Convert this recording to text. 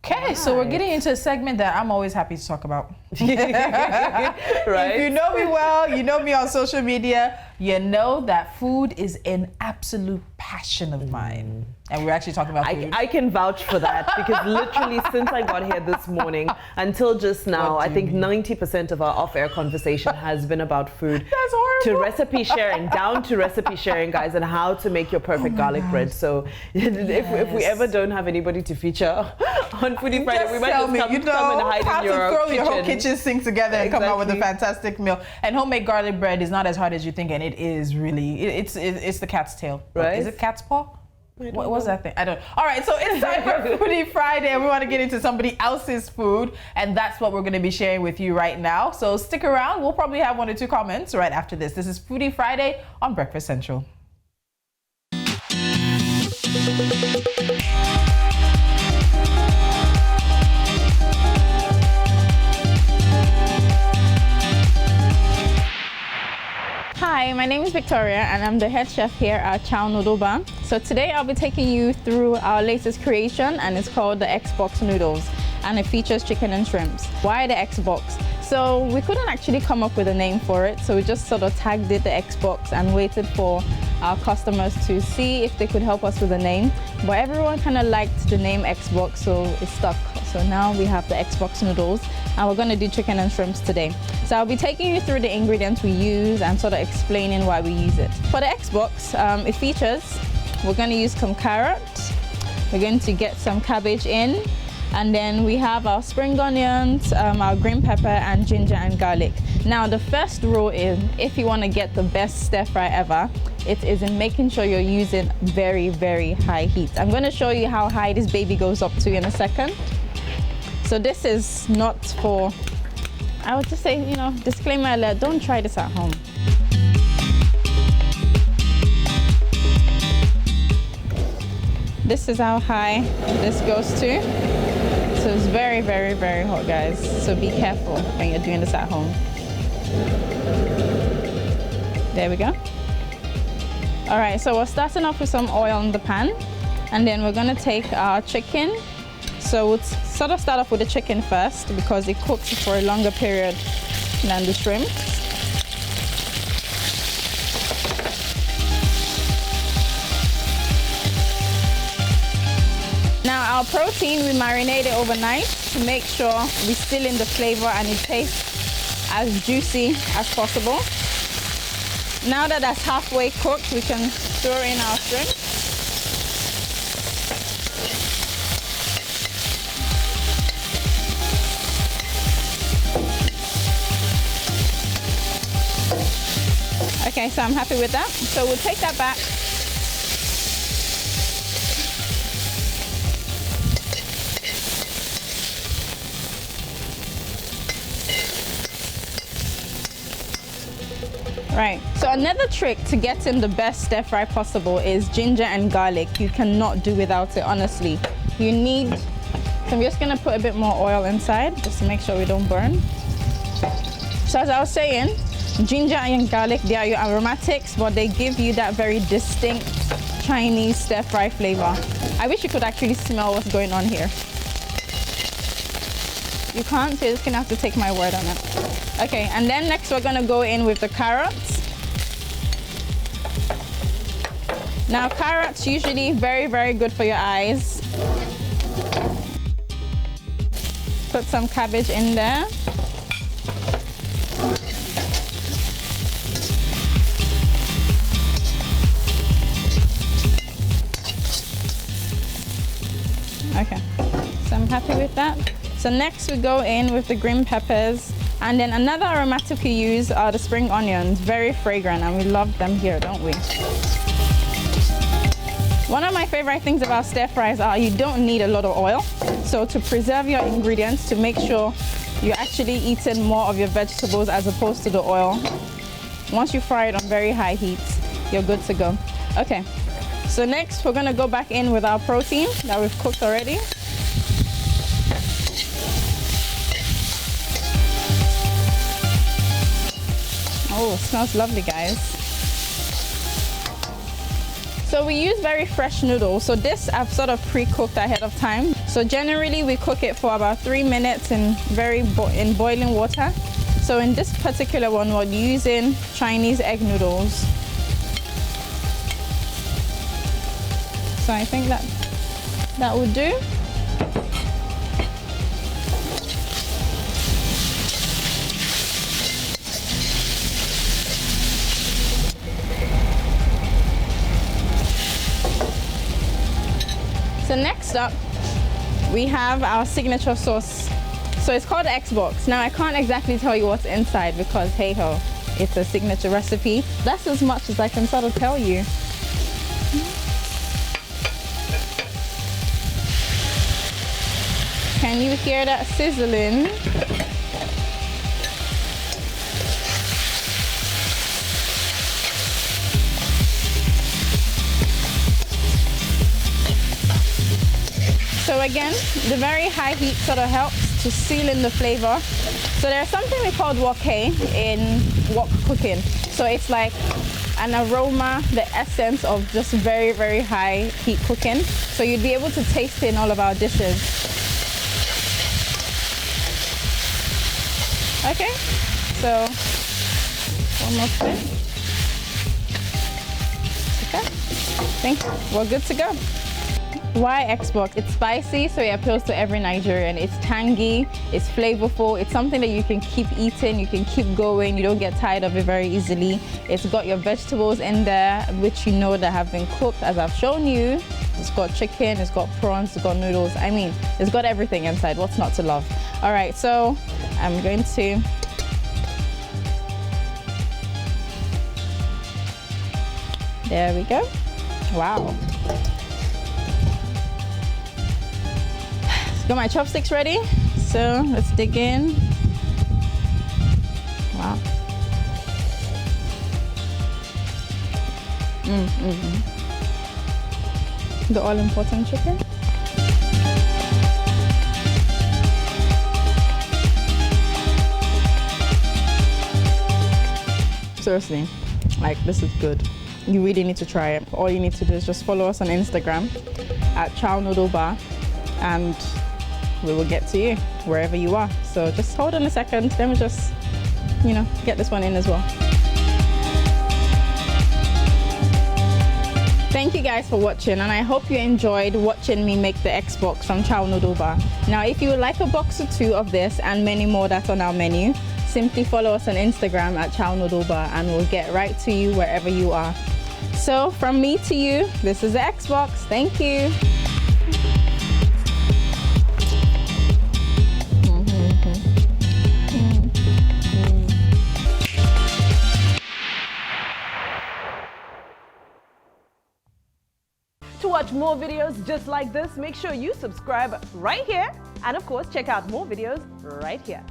Okay, so we're getting into a segment that I'm always happy to talk about. Right? If you know me well, you know me on social media, you know that food is an absolute passion of mine. And we're actually talking about food. I can vouch for that because literally since I got here this morning until just now, I think 90% of our off-air conversation has been about food. That's horrible. To recipe sharing, down to recipe sharing, guys, and how to make your perfect garlic bread. So if we ever don't have anybody to feature on Foodie Friday, we might just come and hide how in your to throw kitchen. your whole kitchen sink together and come out with a fantastic meal. And homemade garlic bread is not as hard as you think, and it is really, it's the cat's tail. Right? Is it cat's paw? What was that thing? I don't. All right, so it's time for Foodie Friday, and we want to get into somebody else's food, and that's what we're going to be sharing with you right now. So stick around. We'll probably have 1 or 2 comments right after this. This is Foodie Friday on Breakfast Central. Hi, my name is Victoria and I'm the head chef here at Chow Noodle Bar. So today I'll be taking you through our latest creation, and it's called the X-Box Noodles, and it features chicken and shrimps. Why the X-Box? So we couldn't actually come up with a name for it, so we just sort of tagged it the X-Box and waited for our customers to see if they could help us with a name. But everyone kind of liked the name X-Box, so it stuck. So now we have the X-Box Noodles, and we're going to do chicken and shrimps today. So I'll be taking you through the ingredients we use and sort of explaining why we use it. For the X-Box, it features, we're going to use some carrot, we're going to get some cabbage in, and then we have our spring onions, our green pepper, and ginger and garlic. Now the first rule is, if you want to get the best stir fry ever, it is in making sure you're using very, very high heat. I'm going to show you how high this baby goes up to in a second. So this is not for, I would just say, you know, disclaimer alert, don't try this at home. This is how high this goes to. So it's very, very, very hot, guys. So be careful when you're doing this at home. There we go. All right, so we're starting off with some oil in the pan, and then we're gonna take our chicken. So we'll sort of start off with the chicken first because it cooks for a longer period than the shrimp. Now our protein, we marinate it overnight to make sure we seal in the flavor and it tastes as juicy as possible. Now that that's halfway cooked, we can throw in our shrimp. Okay, so I'm happy with that. So we'll take that back. Right, so another trick to getting the best stir fry possible is ginger and garlic. You cannot do without it, honestly. You need, so I'm just gonna put a bit more oil inside just to make sure we don't burn. So as I was saying, ginger and garlic, they are your aromatics, but they give you that very distinct Chinese stir fry flavor. I wish you could actually smell what's going on here. You can't, so you're just gonna have to take my word on it. Okay, and then next we're gonna go in with the carrots. Now carrots usually very, very good for your eyes. Put some cabbage in there. Okay, so I'm happy with that. So next we go in with the green peppers, and then another aromatic we use are the spring onions, very fragrant, and we love them here, don't we? One of my favorite things about stir fries are you don't need a lot of oil. So to preserve your ingredients, to make sure you're actually eating more of your vegetables as opposed to the oil, once you fry it on very high heat, you're good to go. Okay, so next we're gonna go back in with our protein that we've cooked already. Oh, it smells lovely, guys. So we use very fresh noodles. So this I've sort of pre-cooked ahead of time. So generally we cook it for about 3 minutes in in boiling water. So in this particular one, we're using Chinese egg noodles. So I think that would do. So next up, we have our signature sauce. So it's called X-Box. Now I can't exactly tell you what's inside because hey ho, it's a signature recipe. That's as much as I can sort of tell you. Can you hear that sizzling? So again, the very high heat sort of helps to seal in the flavor. So there's something we call wok in wok cooking. So it's like an aroma, the essence of just very, very high heat cooking. So you'd be able to taste it in all of our dishes. Okay, so one more spin. Okay, thank you. We're good to go. Why X-Box? It's spicy, so it appeals to every Nigerian. It's tangy, it's flavorful, it's something that you can keep eating, you can keep going, you don't get tired of it very easily. It's got your vegetables in there, which you know that have been cooked, as I've shown you. It's got chicken, it's got prawns, it's got noodles. I mean, it's got everything inside. What's not to love? All right, so I'm going to there we go. Wow. Got my chopsticks ready, so let's dig in. Wow. The all-important chicken. Seriously, like this is good. You really need to try it. All you need to do is just follow us on Instagram at Chow Noodle Bar, and we will get to you wherever you are. So just hold on a second, let me just, get this one in as well. Thank you guys for watching, and I hope you enjoyed watching me make the X-Box from Chow Noodle Bar. Now, if you would like a box or two of this and many more that's on our menu, simply follow us on Instagram at Chow Noodle Bar and we'll get right to you wherever you are. So from me to you, this is the X-Box. Thank you. To watch more videos just like this, make sure you subscribe right here. And of course, check out more videos right here.